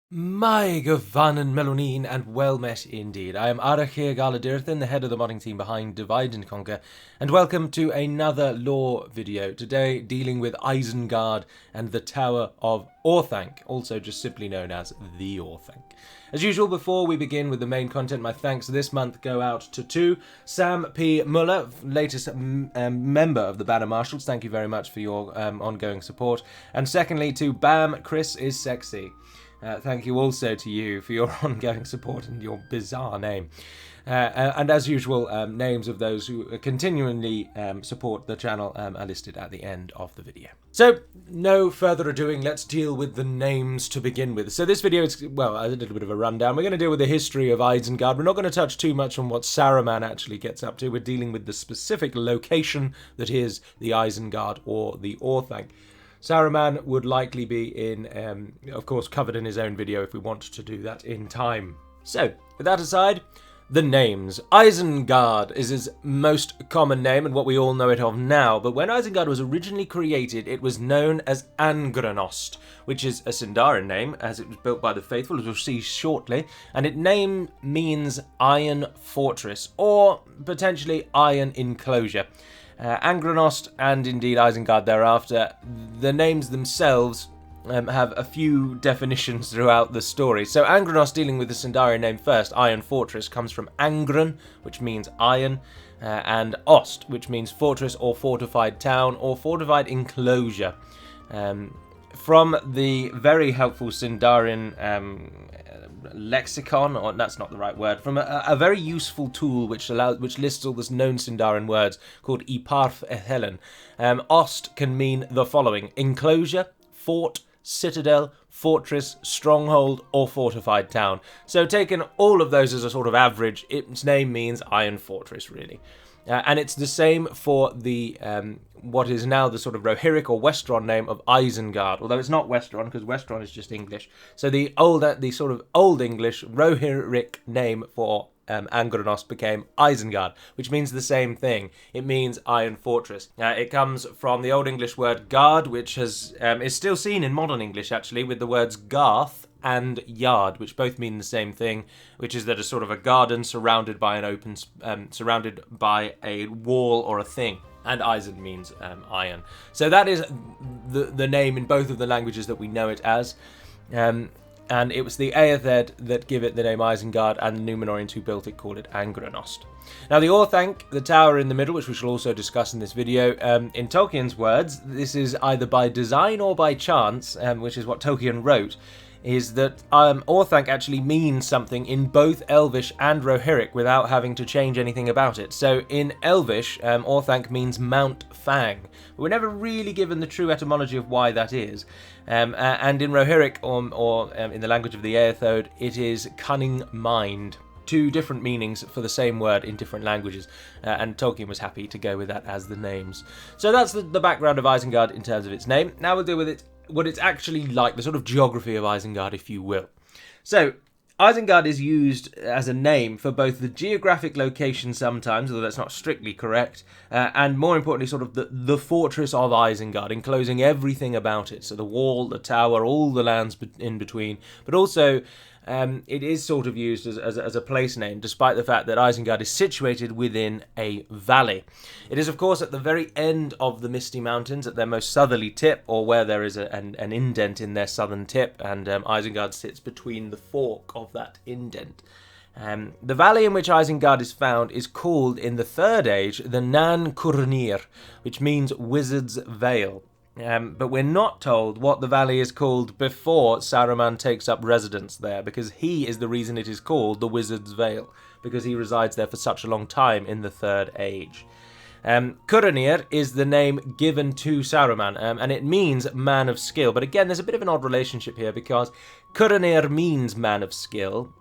My Govanen Melonin, and well met indeed. I am Arachir Galadirthin, the head of the modding team behind Divide and Conquer, and welcome to another lore video. Today, dealing with Isengard and the Tower of Orthanc, also just simply known as the Orthanc. As usual, before we begin with the main content, my thanks this month go out to Sam P. Muller, latest member of the Banner Marshals. Thank you very much for your ongoing support. And secondly, to Bam, Chris is sexy. Thank you also to you for your ongoing support and your bizarre name. And as usual, names of those who continually support the channel are listed at the end of the video. So, no further ado, let's deal with the names to begin with. So this video is, well, a little bit of a rundown. We're going to deal with the history of Isengard. We're not going to touch too much on what Saruman actually gets up to. We're dealing with the specific location that is the Isengard or the Orthanc. Saruman would likely be in, of course, covered in his own video if we want to do that in time. So, with that aside, the names. Isengard is his most common name and what we all know it of now, but when Isengard was originally created, it was known as Angranost, which is a Sindarin name, as it was built by the faithful, as we'll see shortly, and its name means Iron Fortress, or potentially Iron Enclosure. Angranost and indeed Isengard thereafter, the names themselves have a few definitions throughout the story. So Angranost, dealing with the Sindarin name first, Iron Fortress, comes from Angren, which means iron, and Ost, which means fortress or fortified town or fortified enclosure. From the very helpful Sindarin lexicon, or that's not the right word, from a very useful tool which lists all the known Sindarin words called Iparf Ehelen. Ost can mean the following: enclosure, fort, citadel, fortress, stronghold, or fortified town. So taking all of those as a sort of average, its name means Iron Fortress, really. And it's the same for the what is now the sort of Rohirric or Westron name of Isengard, although it's not Westron because Westron is just English. So the sort of old English Rohirric name for Angranost became Isengard, which means the same thing. It means Iron Fortress. It comes from the Old English word guard, which is still seen in modern English actually, with the words garth and yard, which both mean the same thing, which is that a sort of a garden surrounded by surrounded by a wall or a thing. And Eisen means iron. So that is the name in both of the languages that we know it as. And it was the Aethed that give it the name Isengard, and the Númenóreans who built it called it Angranost. Now the Orthanc, the tower in the middle, which we shall also discuss in this video, in Tolkien's words, this is either by design or by chance, which is what Tolkien wrote, is that Orthanc actually means something in both Elvish and Rohirric without having to change anything about it. So in Elvish, Orthanc means Mount Fang. But we're never really given the true etymology of why that is. And in Rohirric, or in the language of the Aethod, it is cunning mind. Two different meanings for the same word in different languages, and Tolkien was happy to go with that as the names. So that's the background of Isengard in terms of its name. Now we'll deal with what it's actually like, the sort of geography of Isengard, if you will. So, Isengard is used as a name for both the geographic location sometimes, although that's not strictly correct, and more importantly, sort of the fortress of Isengard, enclosing everything about it. So the wall, the tower, all the lands in between, but also it is sort of used as a place name, despite the fact that Isengard is situated within a valley. It is, of course, at the very end of the Misty Mountains, at their most southerly tip, or where there is an indent in their southern tip, and Isengard sits between the fork of that indent. The valley in which Isengard is found is called, in the Third Age, the Nan Curanir, which means Wizard's Vale. But we're not told what the valley is called before Saruman takes up residence there, because he is the reason it is called the Wizard's Vale, because he resides there for such a long time in the Third Age. Curanir is the name given to Saruman, and it means man of skill. But again, there's a bit of an odd relationship here, because Curanir means man of skill,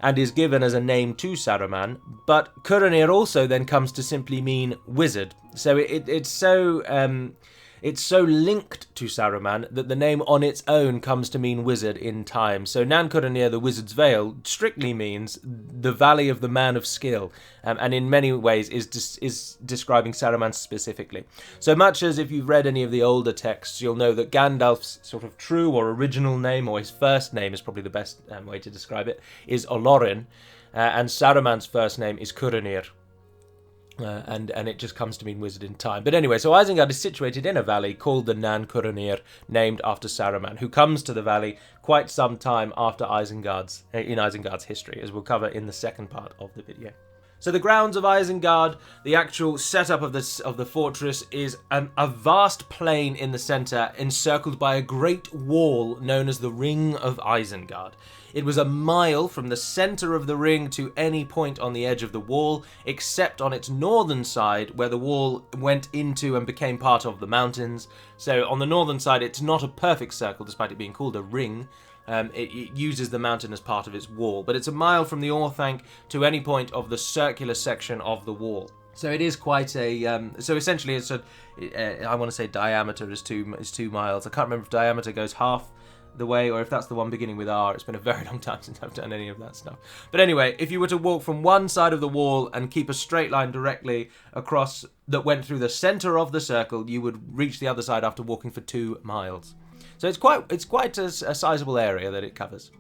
and is given as a name to Saruman, but Curanir also then comes to simply mean wizard. So it's so... It's so linked to Saruman that the name on its own comes to mean wizard in time. So Nan Curanir, the Wizard's Vale, strictly means the Valley of the Man of Skill, and in many ways is describing Saruman specifically. So much as if you've read any of the older texts, you'll know that Gandalf's sort of true or original name, or his first name is probably the best way to describe it, is Olorin, and Saruman's first name is Curanir. And it just comes to mean wizard in time. But anyway, so Isengard is situated in a valley called the Nan Curanir, named after Saruman, who comes to the valley quite some time after Isengard's history, as we'll cover in the second part of the video. So the grounds of Isengard, the actual setup of the fortress, is a vast plain in the centre, encircled by a great wall known as the Ring of Isengard. It was a mile from the centre of the ring to any point on the edge of the wall, except on its northern side, where the wall went into and became part of the mountains. So on the northern side, it's not a perfect circle, despite it being called a ring. It uses the mountain as part of its wall, but it's a mile from the Orthanc to any point of the circular section of the wall. So it is quite a. So essentially, it's I want to say diameter is 2 miles. I can't remember if diameter goes half the way or if that's the one beginning with R. It's been a very long time since I've done any of that stuff. But anyway, if you were to walk from one side of the wall and keep a straight line directly across that went through the centre of the circle, you would reach the other side after walking for 2 miles. So it's quite a sizable area that it covers.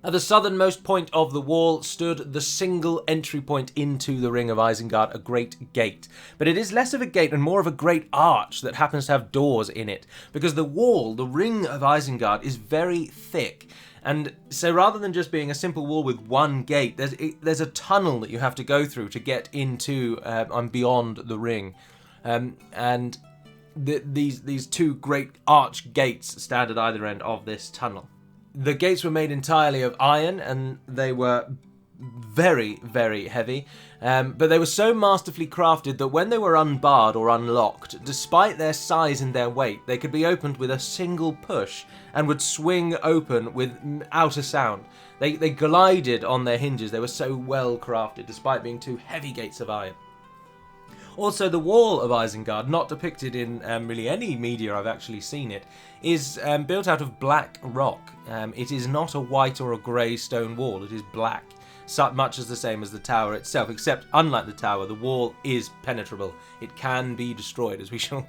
At the southernmost point of the wall stood the single entry point into the Ring of Isengard, a great gate. But it is less of a gate and more of a great arch that happens to have doors in it, because the wall, the Ring of Isengard, is very thick. And so rather than just being a simple wall with one gate, there's a tunnel that you have to go through to get into and beyond the ring. And these 2 great arch gates stand at either end of this tunnel. The gates were made entirely of iron, and they were very, very heavy, but they were so masterfully crafted that when they were unbarred or unlocked, despite their size and their weight, they could be opened with a single push and would swing open without a sound. They glided on their hinges. They were so well crafted, despite being 2 heavy gates of iron. Also, the wall of Isengard, not depicted in really any media I've actually seen it, is built out of black rock. It is not a white or a grey stone wall, it is black, much as the same as the tower itself, except unlike the tower, the wall is penetrable. It can be destroyed, as we shall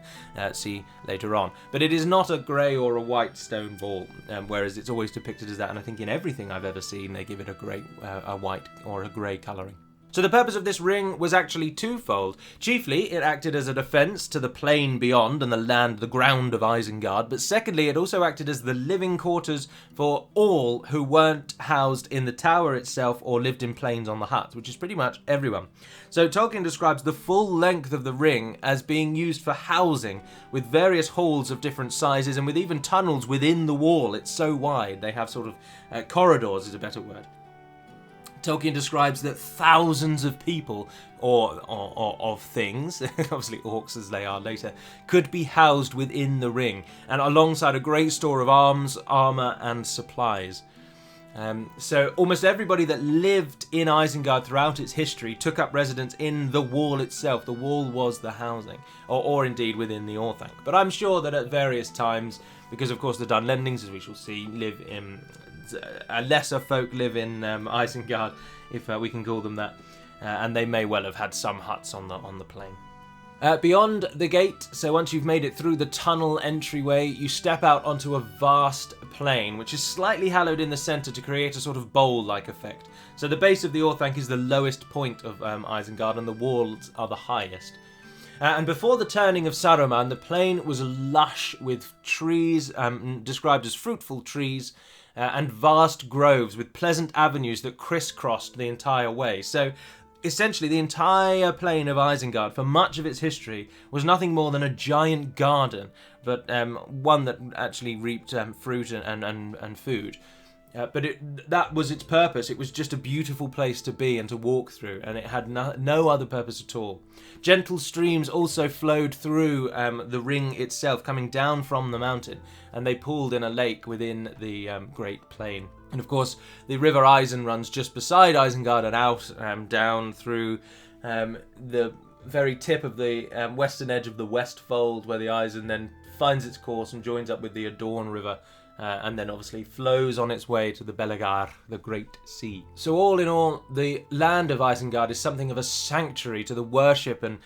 see later on. But it is not a grey or a white stone wall, whereas it's always depicted as that, and I think in everything I've ever seen they give it a white or a grey colouring. So the purpose of this ring was actually twofold. Chiefly, it acted as a defence to the plain beyond and the ground of Isengard, but secondly, it also acted as the living quarters for all who weren't housed in the tower itself or lived in plains on the huts, which is pretty much everyone. So Tolkien describes the full length of the ring as being used for housing, with various halls of different sizes and with even tunnels within the wall. It's so wide, they have sort of corridors is a better word. Tolkien describes that thousands of people, or of things, obviously orcs as they are later, could be housed within the ring, and alongside a great store of arms, armour and supplies. So almost everybody that lived in Isengard throughout its history took up residence in the wall itself. The wall was the housing, or indeed within the Orthanc. But I'm sure that at various times, because of course the Dunlendings, as we shall see, live in... lesser folk live in Isengard, if we can call them that, and they may well have had some huts on the plain. Beyond the gate, so once you've made it through the tunnel entryway, you step out onto a vast plain, which is slightly hollowed in the centre to create a sort of bowl-like effect. So the base of the Orthanc is the lowest point of Isengard, and the walls are the highest. And before the turning of Saruman, the plain was lush with trees, described as fruitful trees, and vast groves with pleasant avenues that crisscrossed the entire way. So essentially the entire plain of Isengard for much of its history was nothing more than a giant garden, but one that actually reaped fruit and food. But that was its purpose. It was just a beautiful place to be and to walk through, and it had no other purpose at all. Gentle streams also flowed through the ring itself, coming down from the mountain, and they pooled in a lake within the Great Plain. And of course, the River Isen runs just beside Isengard and out down through the very tip of the western edge of the Westfold, where the Isen then finds its course and joins up with the Adorn River, and then obviously flows on its way to the Belegar, the Great Sea. So all in all, the land of Isengard is something of a sanctuary to the worship and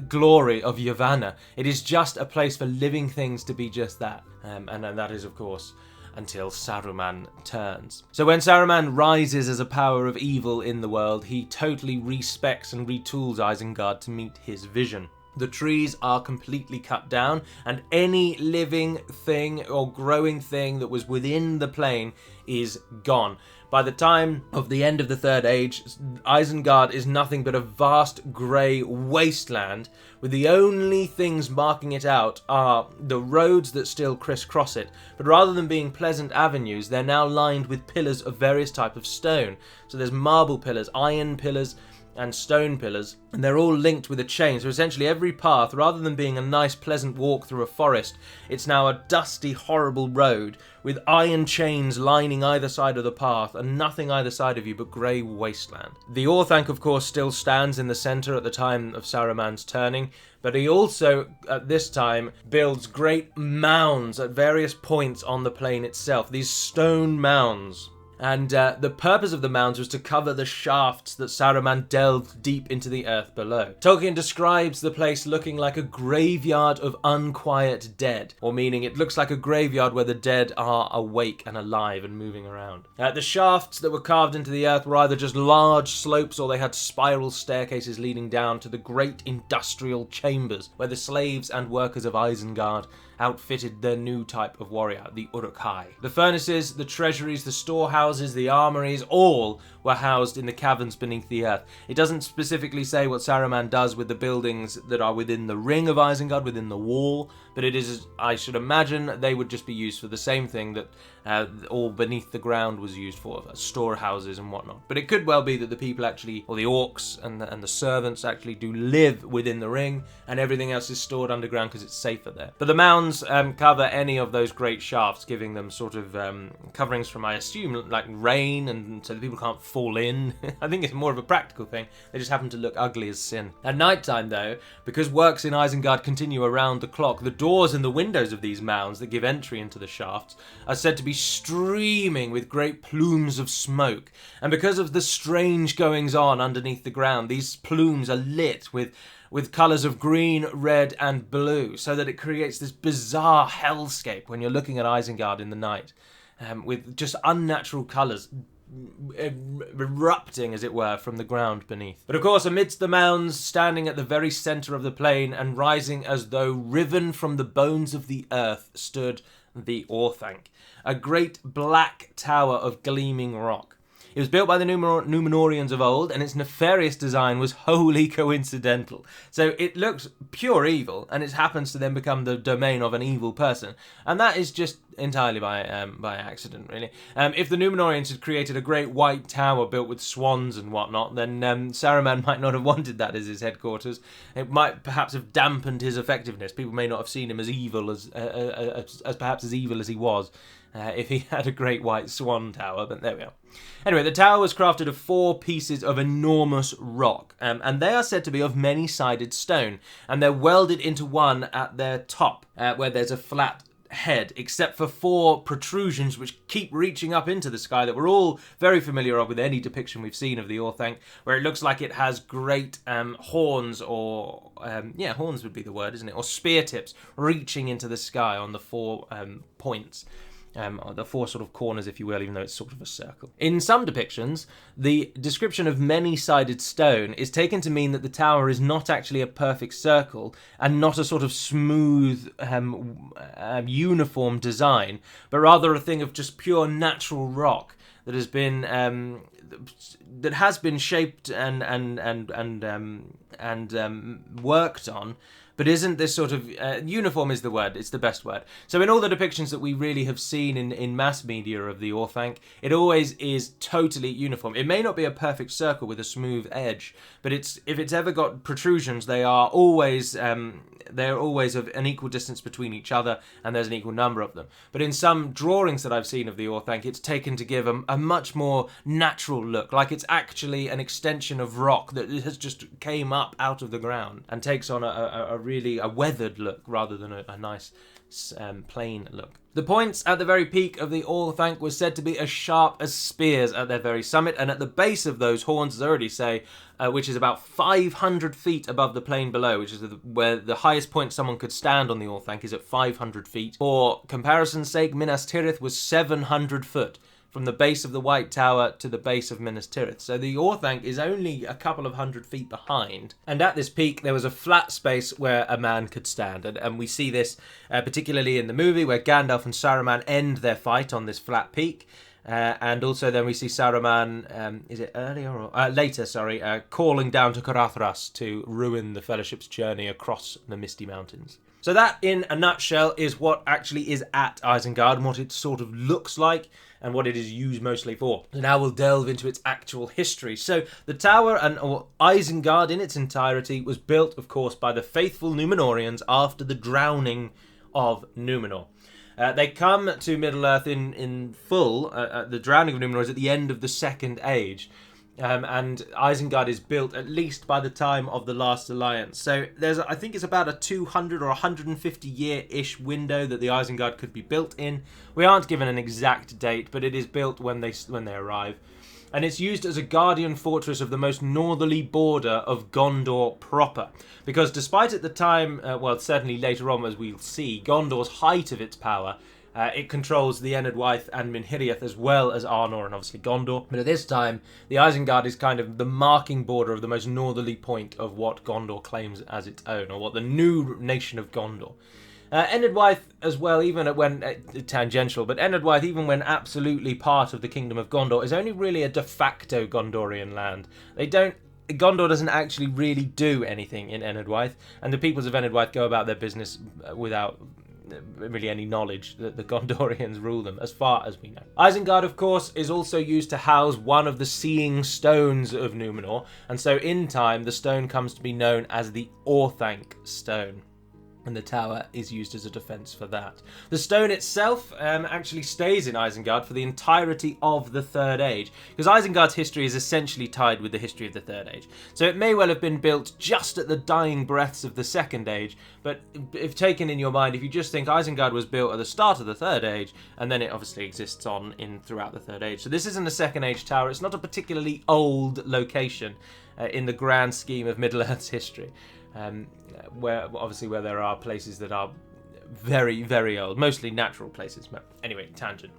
glory of Yavanna. It is just a place for living things to be just that, and that is, of course, until Saruman turns. So when Saruman rises as a power of evil in the world, he totally respecs and retools Isengard to meet his vision. The trees are completely cut down, and any living thing or growing thing that was within the plain is gone. By the time of the end of the Third Age, Isengard is nothing but a vast grey wasteland, with the only things marking it out are the roads that still crisscross it, but rather than being pleasant avenues, they're now lined with pillars of various types of stone. So there's marble pillars, iron pillars, and stone pillars, and they're all linked with a chain. So essentially every path, rather than being a nice pleasant walk through a forest, it's now a dusty, horrible road with iron chains lining either side of the path and nothing either side of you but grey wasteland. The Orthanc, of course, still stands in the centre at the time of Saruman's turning, but he also, at this time, builds great mounds at various points on the plain itself. These stone mounds. And the purpose of the mounds was to cover the shafts that Saruman delved deep into the earth below. Tolkien describes the place looking like a graveyard of unquiet dead, or meaning it looks like a graveyard where the dead are awake and alive and moving around. The shafts that were carved into the earth were either just large slopes or they had spiral staircases leading down to the great industrial chambers where the slaves and workers of Isengard outfitted their new type of warrior, the Uruk-hai. The furnaces, the treasuries, the storehouses, the armories, all were housed in the caverns beneath the earth. It doesn't specifically say what Saruman does with the buildings that are within the ring of Isengard, within the wall, but it is, I should imagine, they would just be used for the same thing that all beneath the ground was used for storehouses and whatnot. But it could well be that the people actually, or the orcs and the servants actually do live within the ring, and everything else is stored underground because it's safer there. But the mounds cover any of those great shafts, giving them sort of coverings from, I assume, like rain, and so the people can't fall in. I think it's more of a practical thing. They just happen to look ugly as sin. At night time, though, because works in Isengard continue around the clock, the doors and the windows of these mounds that give entry into the shafts are said to be streaming with great plumes of smoke. And because of the strange goings on underneath the ground, these plumes are lit with colours of green, red and blue, so that it creates this bizarre hellscape when you're looking at Isengard in the night, with just unnatural colours erupting, as it were, from the ground beneath. But of course, amidst the mounds, standing at the very centre of the plain and rising as though riven from the bones of the earth, stood the Orthanc, a great black tower of gleaming rock. It was built by the Númenóreans of old, and its nefarious design was wholly coincidental. So it looks pure evil, and it happens to then become the domain of an evil person. And that is just entirely by accident, really. If the Númenóreans had created a great white tower built with swans and whatnot, then Saruman might not have wanted that as his headquarters. It might perhaps have dampened his effectiveness. People may not have seen him as evil as perhaps as evil as he was. If he had a great white swan tower, but there we are. Anyway, the tower was crafted of 4 pieces of enormous rock, and they are said to be of many-sided stone, and they're welded into one at their top, where there's a flat head, except for 4 protrusions which keep reaching up into the sky that we're all very familiar of with any depiction we've seen of the Orthanc, where it looks like it has great horns, or horns would be the word, isn't it, or spear tips reaching into the sky on the 4 points. The 4 sort of corners, if you will, even though it's sort of a circle. In some depictions, the description of many-sided stone is taken to mean that the tower is not actually a perfect circle and not a sort of smooth, uniform design, but rather a thing of just pure natural rock that has been shaped and worked on. But isn't this sort of... uniform is the word, it's the best word. So in all the depictions that we really have seen in mass media of the Orthanc, it always is totally uniform. It may not be a perfect circle with a smooth edge, but if it's ever got protrusions, they are always of an equal distance between each other, and there's an equal number of them. But in some drawings that I've seen of the Orthanc, it's taken to give a much more natural look, like it's actually an extension of rock that has just came up out of the ground and takes on a really weathered look rather than a nice plain look. The points at the very peak of the Orthanc was said to be as sharp as spears at their very summit, and at the base of those horns, as I already say, which is about 500 feet above the plain below, which is where the highest point someone could stand on the Orthanc is at 500 feet. For comparison's sake, Minas Tirith was 700 foot. From the base of the White Tower to the base of Minas Tirith. So the Orthanc is only a couple of 100 feet behind. And at this peak, there was a flat space where a man could stand. And we see this particularly in the movie where Gandalf and Saruman end their fight on this flat peak. And also then we see Saruman, is it earlier or later, calling down to Carathras to ruin the Fellowship's journey across the Misty Mountains. So that, in a nutshell, is what actually is at Isengard and what it sort of looks like and what it is used mostly for. So now we'll delve into its actual history. So the tower, or Isengard in its entirety, was built, of course, by the faithful Númenóreans after the drowning of Númenor. They come to Middle-earth in full. The drowning of Númenor is at the end of the Second Age. And Isengard is built at least by the time of the Last Alliance. So I think it's about a 200 or 150 year-ish window that the Isengard could be built in. We aren't given an exact date, but it is built when they arrive. And it's used as a guardian fortress of the most northerly border of Gondor proper. Because despite at the time, certainly later on as we'll see, Gondor's height of its power, it controls the Enedwaith and Minhiriath as well as Arnor and obviously Gondor. But at this time, the Isengard is kind of the marking border of the most northerly point of what Gondor claims as its own, or what the new nation of Gondor. Enedwaith as well, even when tangential, but Enedwaith, even when absolutely part of the Kingdom of Gondor, is only really a de facto Gondorian land. Gondor doesn't actually really do anything in Enedwaith, and the peoples of Enedwaith go about their business without really any knowledge that the Gondorians rule them, as far as we know. Isengard, of course, is also used to house one of the Seeing Stones of Númenor, and so in time the stone comes to be known as the Orthanc Stone. And the tower is used as a defence for that. The stone itself actually stays in Isengard for the entirety of the Third Age, because Isengard's history is essentially tied with the history of the Third Age. So it may well have been built just at the dying breaths of the Second Age, but if taken in your mind, if you just think Isengard was built at the start of the Third Age, and then it obviously exists throughout the Third Age. So this isn't a Second Age tower, it's not a particularly old location in the grand scheme of Middle-earth's history. Where there are places that are very, very old, mostly natural places. But anyway, tangent.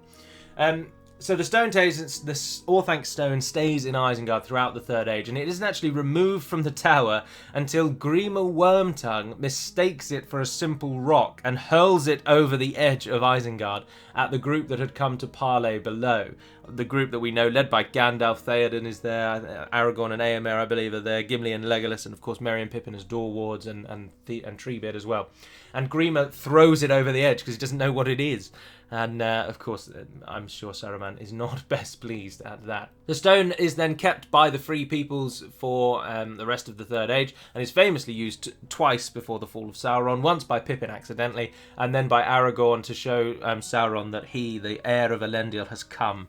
So the Orthanc stone stays in Isengard throughout the Third Age, and it isn't actually removed from the tower until Grima Wormtongue mistakes it for a simple rock and hurls it over the edge of Isengard at the group that had come to parley below. The group that we know, led by Gandalf, Theoden is there, Aragorn and Éomer, I believe, are there, Gimli and Legolas, and of course Merry and Pippin as door wards, and Treebeard as well. And Grima throws it over the edge because he doesn't know what it is. And, of course, I'm sure Saruman is not best pleased at that. The stone is then kept by the Free Peoples for the rest of the Third Age, and is famously used twice before the fall of Sauron, once by Pippin accidentally, and then by Aragorn to show Sauron that he, the heir of Elendil, has come.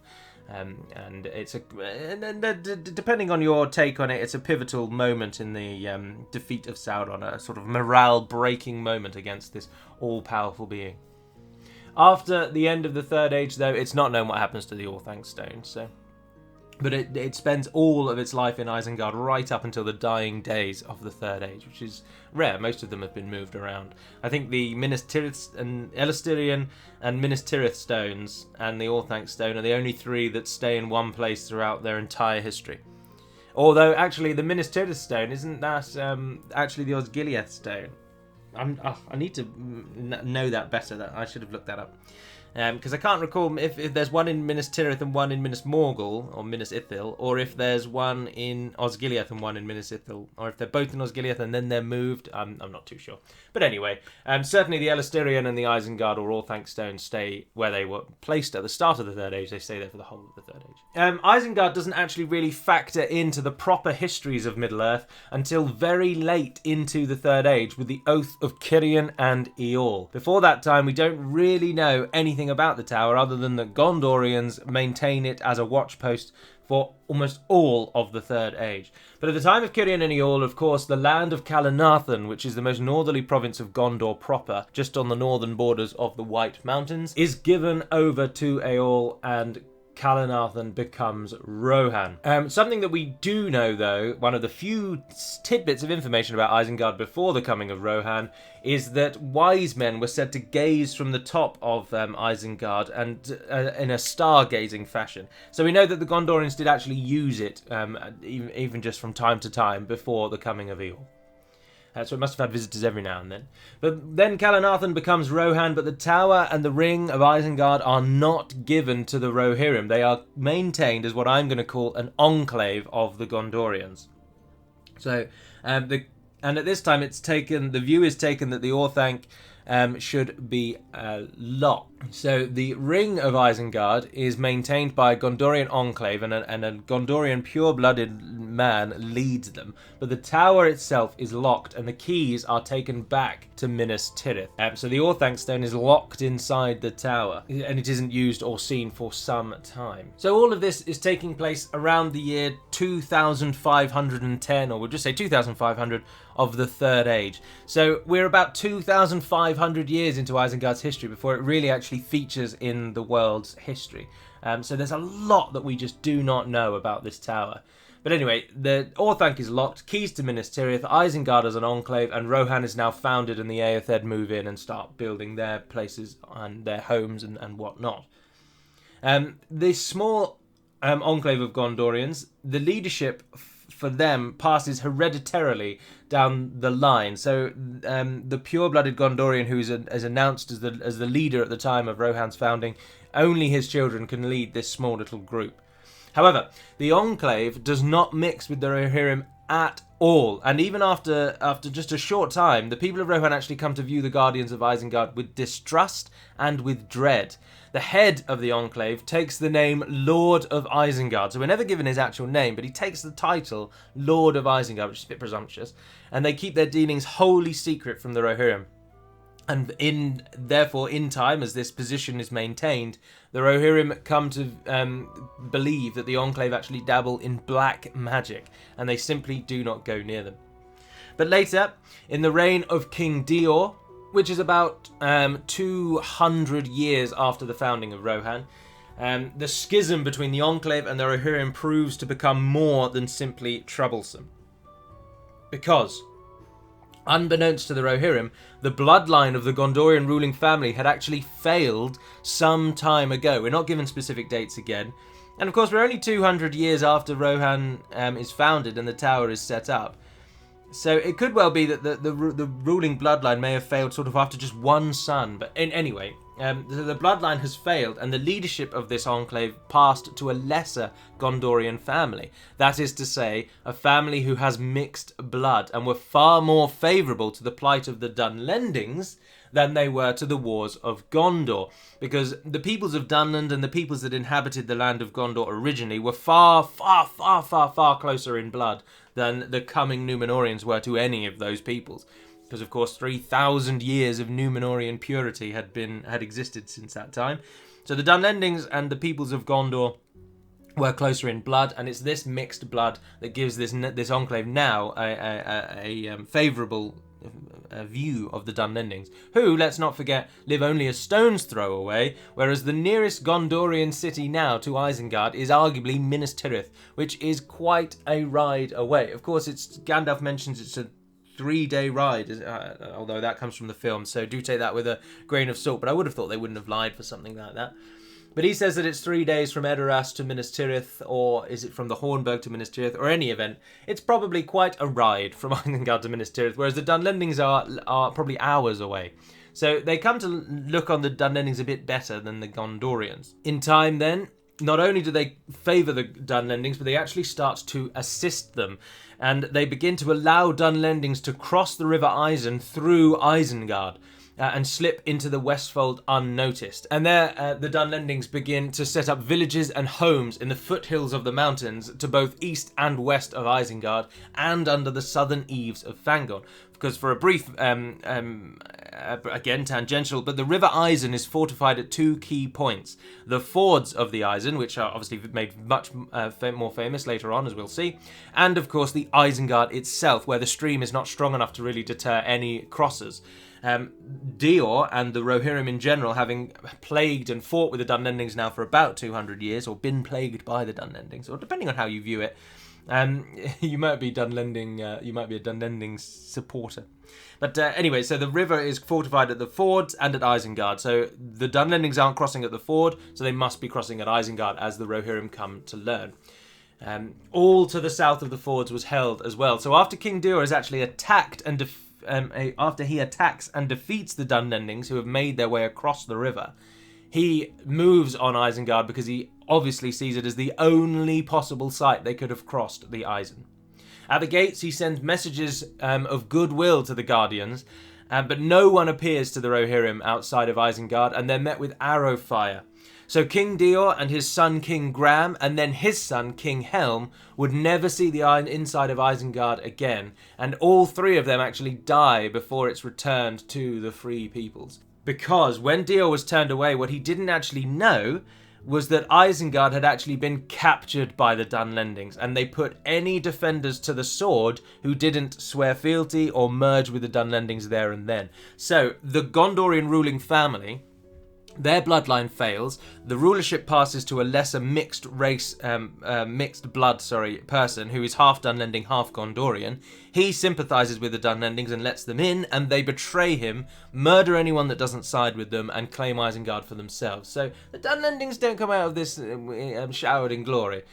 And it's depending on your take on it, it's a pivotal moment in the defeat of Sauron, a sort of morale-breaking moment against this all-powerful being. After the end of the Third Age, though, it's not known what happens to the Orthanc Stone, but it spends all of its life in Isengard right up until the dying days of the Third Age, which is rare. Most of them have been moved around. I think the Minas Tirith and Elystirion and Minas Tirith stones and the Orthanc Stone are the only three that stay in one place throughout their entire history. Although, actually, the Minas Tirith stone, isn't that actually the Osgiliath stone? I need to know that better. I should have looked that up. Because I can't recall if there's one in Minas Tirith and one in Minas Morgul, or Minas Ithil, or if there's one in Osgiliath and one in Minas Ithil, or if they're both in Osgiliath and then they're moved. I'm not too sure. But anyway, certainly the Elystirion and the Isengard or Orthanc stones stay where they were placed at the start of the Third Age. They stay there for the whole of the Third Age. Isengard doesn't actually really factor into the proper histories of Middle-earth until very late into the Third Age with the Oath of Cirion and Eorl. Before that time, we don't really know anything anything about the tower other than that Gondorians maintain it as a watchpost for almost all of the Third Age. But at the time of Cirion and Eorl, of course, the land of Calanathan, which is the most northerly province of Gondor proper, just on the northern borders of the White Mountains, is given over to Eorl, and Calanathan becomes Rohan. Something that we do know, though, one of the few tidbits of information about Isengard before the coming of Rohan, is that wise men were said to gaze from the top of Isengard and in a stargazing fashion. So we know that the Gondorians did actually use it, even just from time to time before the coming of Eorl. So it must have had visitors every now and then. But then Calanathan becomes Rohan, but the tower and the ring of Isengard are not given to the Rohirrim. They are maintained as what I'm going to call an enclave of the Gondorians. So, and at this time the view is taken that the Orthanc should be locked. So the ring of Isengard is maintained by a Gondorian enclave, and a Gondorian pure-blooded man leads them. But the tower itself is locked, and the keys are taken back to Minas Tirith. So the Orthanc stone is locked inside the tower, and it isn't used or seen for some time. So all of this is taking place around the year 2510, or we'll just say 2500, of the Third Age. So we're about 2,500 years into Isengard's history before it really actually features in the world's history. So there's a lot that we just do not know about this tower. But anyway, the Orthanc is locked, keys to Minas Tirith, Isengard as an enclave, and Rohan is now founded, and the Eothered move in and start building their places and their homes and whatnot. This small enclave of Gondorians, the leadership for them passes hereditarily down the line. So the pure-blooded Gondorian who is announced as the leader at the time of Rohan's founding, only his children can lead this small little group. However, the enclave does not mix with the Rohirrim at all, and even after just a short time, the people of Rohan actually come to view the Guardians of Isengard with distrust and with dread. The head of the enclave takes the name Lord of Isengard, so we're never given his actual name, but he takes the title Lord of Isengard, which is a bit presumptuous, and they keep their dealings wholly secret from the Rohirrim. And therefore, in time, as this position is maintained, the Rohirrim come to believe that the Enclave actually dabble in black magic, and they simply do not go near them. But later, in the reign of King Dior, which is about 200 years after the founding of Rohan, the schism between the Enclave and the Rohirrim proves to become more than simply troublesome. Because, unbeknownst to the Rohirrim, the bloodline of the Gondorian ruling family had actually failed some time ago. We're not given specific dates again. And of course, we're only 200 years after Rohan is founded and the tower is set up. So it could well be that the ruling bloodline may have failed sort of after just one son. But anyway, the bloodline has failed, and the leadership of this enclave passed to a lesser Gondorian family. That is to say, a family who has mixed blood, and were far more favourable to the plight of the Dunlendings than they were to the wars of Gondor, because the peoples of Dunland and the peoples that inhabited the land of Gondor originally were far, far, far, far, far closer in blood than the coming Númenóreans were to any of those peoples. Because, of course, 3,000 years of Númenórean purity had existed since that time. So the Dunlendings and the peoples of Gondor were closer in blood, and it's this mixed blood that gives this enclave now a favourable view of the Dunlendings, who, let's not forget, live only a stone's throw away, whereas the nearest Gondorian city now to Isengard is arguably Minas Tirith, which is quite a ride away. Of course, Gandalf mentions it's a 3-day ride, although that comes from the film, so do take that with a grain of salt, but I would have thought they wouldn't have lied for something like that. But he says that it's 3 days from Edoras to Minas Tirith, or is it from the Hornburg to Minas Tirith, or any event. It's probably quite a ride from Isengard to Minas Tirith, whereas the Dunlendings are probably hours away. So they come to look on the Dunlendings a bit better than the Gondorians. In time then, not only do they favour the Dunlendings, but they actually start to assist them. And they begin to allow Dunlendings to cross the River Isen through Isengard, and slip into the Westfold unnoticed. And there, the Dunlendings begin to set up villages and homes in the foothills of the mountains to both east and west of Isengard, and under the southern eaves of Fangorn. Because for a brief again tangential, but the River Isen is fortified at 2 key points. The fords of the Isen, which are obviously made much more famous later on, as we'll see, and of course the Isengard itself, where the stream is not strong enough to really deter any crossers. Dior and the Rohirrim in general, having plagued and fought with the Dunlendings now for about 200 years, or been plagued by the Dunlendings, or depending on how you view it, you might be a Dunlending supporter. But anyway, so the river is fortified at the fords and at Isengard. So the Dunlendings aren't crossing at the ford, so they must be crossing at Isengard, as the Rohirrim come to learn. All to the south of the fords was held as well. So after King Dior is actually attacked and after he attacks and defeats the Dunlendings, who have made their way across the river, he moves on Isengard because he obviously sees it as the only possible site they could have crossed the Isen. At the gates, he sends messages of goodwill to the Guardians, but no one appears to the Rohirrim outside of Isengard, and they're met with arrow fire. So King Dior and his son King Gram, and then his son King Helm, would never see the inside of Isengard again, and all 3 of them actually die before it's returned to the Free Peoples. Because when Dior was turned away, what he didn't actually know was that Isengard had actually been captured by the Dunlendings, and they put any defenders to the sword who didn't swear fealty or merge with the Dunlendings there and then. So the Gondorian ruling family, their bloodline fails. The rulership passes to a lesser mixed blood person who is half Dunlending, half Gondorian. He sympathizes with the Dunlendings and lets them in, and they betray him, murder anyone that doesn't side with them, and claim Isengard for themselves. So the Dunlendings don't come out of this showered in glory.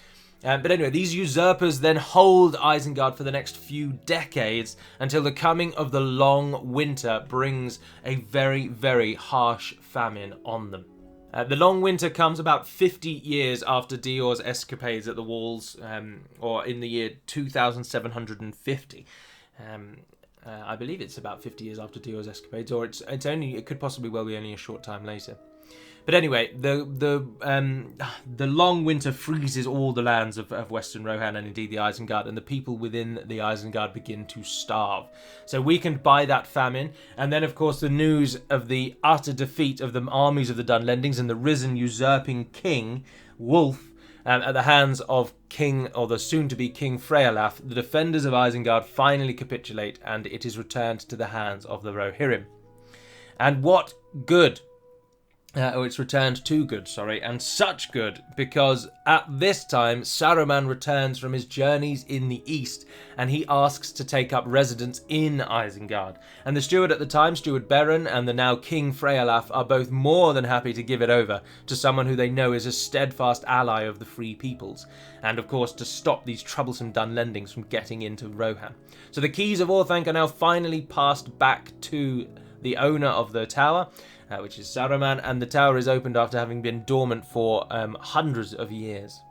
But anyway, these usurpers then hold Isengard for the next few decades until the coming of the long winter brings a very, very harsh famine on them. The long winter comes about 50 years after Dior's escapades at the walls, or in the year 2750. I believe it's about 50 years after Dior's escapades, or it could possibly well be only a short time later. But anyway, the long winter freezes all the lands of Western Rohan and indeed the Isengard, and the people within the Isengard begin to starve. So weakened by that famine, and then of course the news of the utter defeat of the armies of the Dunlendings and the risen usurping king, Wulf, at the hands of the soon-to-be King Frealaf, the defenders of Isengard finally capitulate, and it is returned to the hands of the Rohirrim. And what good? It's returned to good, and such good, because at this time Saruman returns from his journeys in the east, and he asks to take up residence in Isengard. And the steward at the time, Steward Beren, and the now King Frealaf are both more than happy to give it over to someone who they know is a steadfast ally of the Free Peoples, and of course to stop these troublesome Dunlendings from getting into Rohan. So the keys of Orthanc are now finally passed back to the owner of the tower, which is Saruman, and the tower is opened after having been dormant for hundreds of years.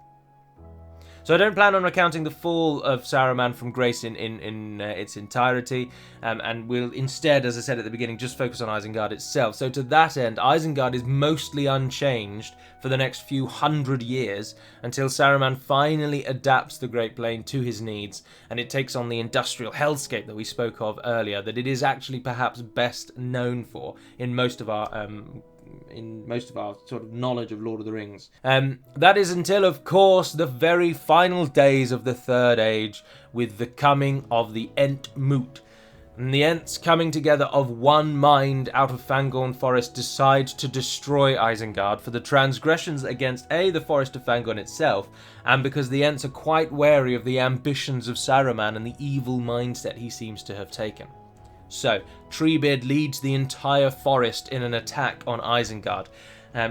So I don't plan on recounting the fall of Saruman from grace in its entirety, and we'll instead, as I said at the beginning, just focus on Isengard itself. So to that end, Isengard is mostly unchanged for the next few hundred years until Saruman finally adapts the Great Plain to his needs, and it takes on the industrial hellscape that we spoke of earlier, that it is actually perhaps best known for in most of our sort of knowledge of Lord of the Rings. That is until, of course, the very final days of the Third Age, with the coming of the Ent Moot. And the Ents, coming together of one mind out of Fangorn Forest, decide to destroy Isengard for the transgressions against the Forest of Fangorn itself, and because the Ents are quite wary of the ambitions of Saruman and the evil mindset he seems to have taken. So, Treebeard leads the entire forest in an attack on Isengard,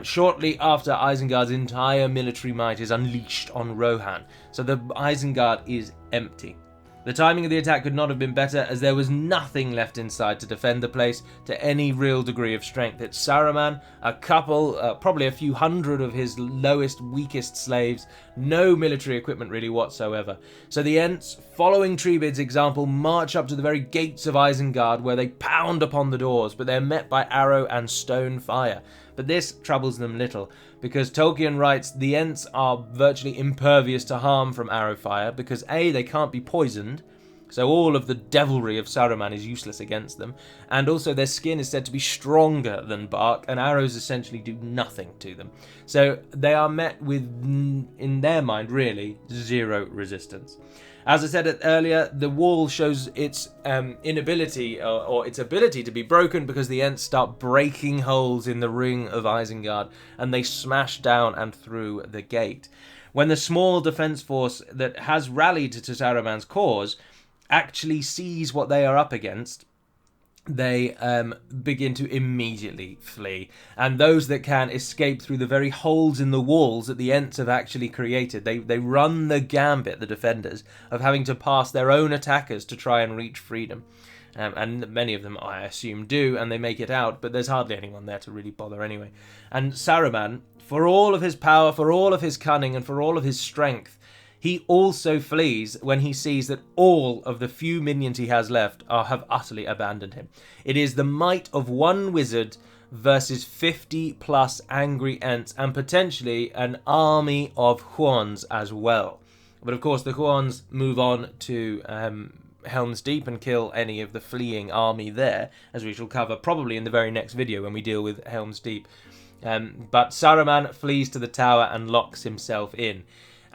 shortly after Isengard's entire military might is unleashed on Rohan, so the Isengard is empty. The timing of the attack could not have been better, as there was nothing left inside to defend the place to any real degree of strength. It's Saruman, a couple, probably a few hundred of his lowest, weakest slaves, no military equipment really whatsoever. So the Ents, following Treebeard's example, march up to the very gates of Isengard, where they pound upon the doors, but they're met by arrow and stone fire. But this troubles them little, because Tolkien writes the Ents are virtually impervious to harm from arrow fire, because A, they can't be poisoned, So all of the devilry of Saruman is useless against them, and also their skin is said to be stronger than bark, and arrows essentially do nothing to them. So they are met with, in their mind really, zero resistance. As I said earlier, the wall shows its inability or its ability to be broken because the Ents start breaking holes in the ring of Isengard, and they smash down and through the gate. When the small defense force that has rallied to Saruman's cause actually sees what they are up against, they begin to immediately flee. And those that can escape through the very holes in the walls that the Ents have actually created. They run the gambit, the defenders, of having to pass their own attackers to try and reach freedom. And many of them, I assume, do, and they make it out, but there's hardly anyone there to really bother anyway. And Saruman, for all of his power, for all of his cunning, and for all of his strength, he also flees when he sees that all of the few minions he has left have utterly abandoned him. It is the might of one wizard versus 50 plus angry Ents, and potentially an army of Huons as well. But of course the Huons move on to Helm's Deep and kill any of the fleeing army there, as we shall cover probably in the very next video when we deal with Helm's Deep. But Saruman flees to the tower and locks himself in.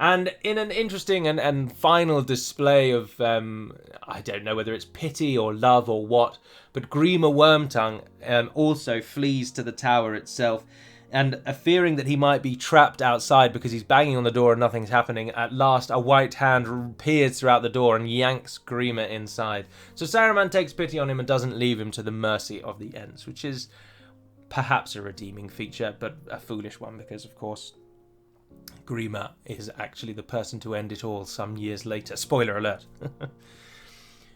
And in an interesting and final display of, I don't know whether it's pity or love or what, but Grima Wormtongue also flees to the tower itself, and fearing that he might be trapped outside because he's banging on the door and nothing's happening, at last a white hand peers throughout the door and yanks Grima inside. So Saruman takes pity on him and doesn't leave him to the mercy of the Ents, which is perhaps a redeeming feature, but a foolish one because, of course, Grima is actually the person to end it all some years later. Spoiler alert.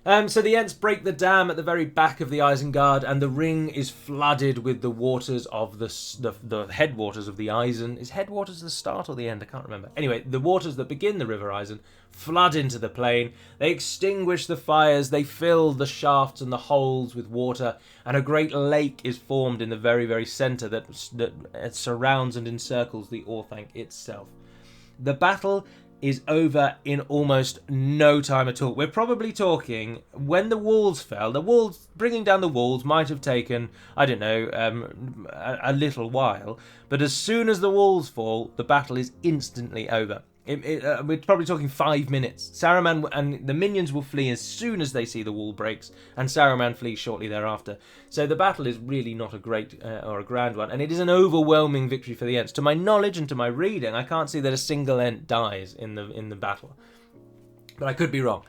So the Ents break the dam at the very back of the Isengard, and the ring is flooded with the waters of the headwaters of the Isen. Is headwaters the start or the end? I can't remember. Anyway, the waters that begin the River Isen flood into the plain. They extinguish the fires. They fill the shafts and the holes with water, and a great lake is formed in the very, very centre that surrounds and encircles the Orthanc itself. The battle is over in almost no time at all. We're probably talking, when the walls fell, bringing down the walls might have taken, I don't know, a little while, but as soon as the walls fall, the battle is instantly over. We're probably talking 5 minutes. Saruman and the minions will flee as soon as they see the wall breaks, and Saruman flees shortly thereafter. So the battle is really not a great or a grand one, and it is an overwhelming victory for the Ents. To my knowledge and to my reading, I can't see that a single Ent dies in the battle, but I could be wrong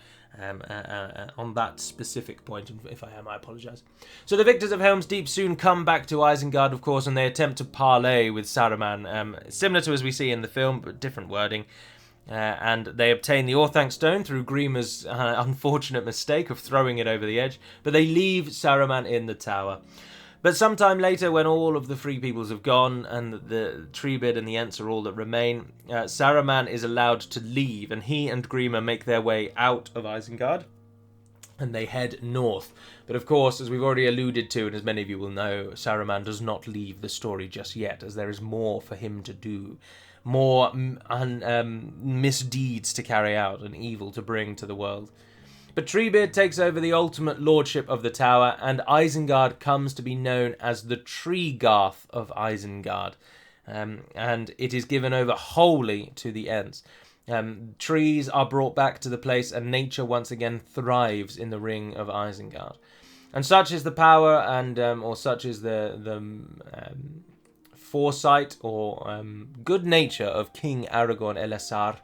on that specific point. If I am, I apologise. So the victors of Helm's Deep soon come back to Isengard, of course, and they attempt to parley with Saruman, similar to as we see in the film, but different wording. And they obtain the Orthanc Stone through Grima's unfortunate mistake of throwing it over the edge, but they leave Saruman in the tower. But sometime later, when all of the Free Peoples have gone and the Treebid and the Ents are all that remain, Saruman is allowed to leave, and he and Grima make their way out of Isengard, and they head north. But of course, as we've already alluded to, and as many of you will know, Saruman does not leave the story just yet, as there is more for him to do. More misdeeds to carry out and evil to bring to the world. But Treebeard takes over the ultimate lordship of the tower, and Isengard comes to be known as the Treegarth of Isengard. And it is given over wholly to the Ents. Trees are brought back to the place, and nature once again thrives in the ring of Isengard. And such is the power, and or such is the foresight or good nature of King Aragorn Elessar.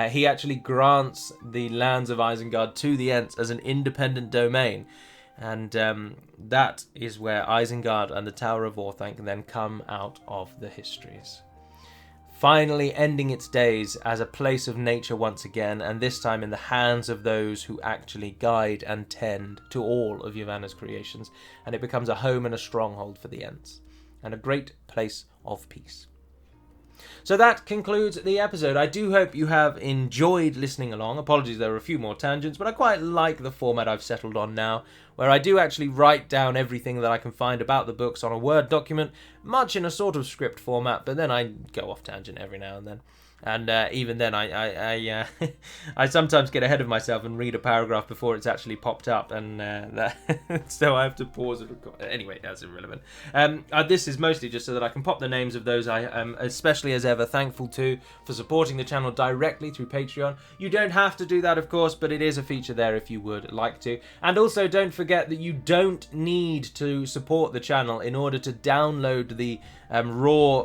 He actually grants the lands of Isengard to the Ents as an independent domain, and that is where Isengard and the Tower of Orthanc then come out of the histories, finally ending its days as a place of nature once again, and this time in the hands of those who actually guide and tend to all of Yavanna's creations, and it becomes a home and a stronghold for the Ents, and a great place of peace. So that concludes the episode. I do hope you have enjoyed listening along. Apologies, there were a few more tangents, but I quite like the format I've settled on now, where I do actually write down everything that I can find about the books on a Word document, much in a sort of script format, but then I go off tangent every now and then. And even then, I sometimes get ahead of myself and read a paragraph before it's actually popped up, and so I have to pause and record. Anyway, that's irrelevant. This is mostly just so that I can pop the names of those I am especially as ever thankful to for supporting the channel directly through Patreon. You don't have to do that, of course, but it is a feature there if you would like to. And also, don't forget that you don't need to support the channel in order to download the raw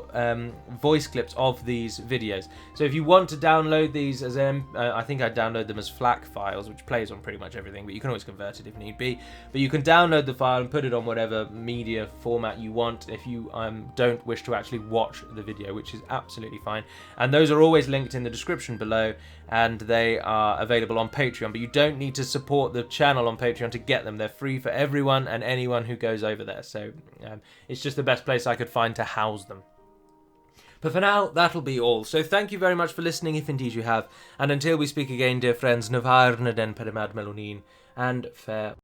voice clips of these videos. So if you want to download these as I think I download them as FLAC files, which plays on pretty much everything, but you can always convert it if need be. But you can download the file and put it on whatever media format you want if you don't wish to actually watch the video, which is absolutely fine. And those are always linked in the description below, and they are available on Patreon. But you don't need to support the channel on Patreon to get them. They're free for everyone and anyone who goes over there. So it's just the best place I could find to house them. But for now, that'll be all. So thank you very much for listening, if indeed you have. And until we speak again, dear friends, Navarna den Perimad Melonin, and farewell.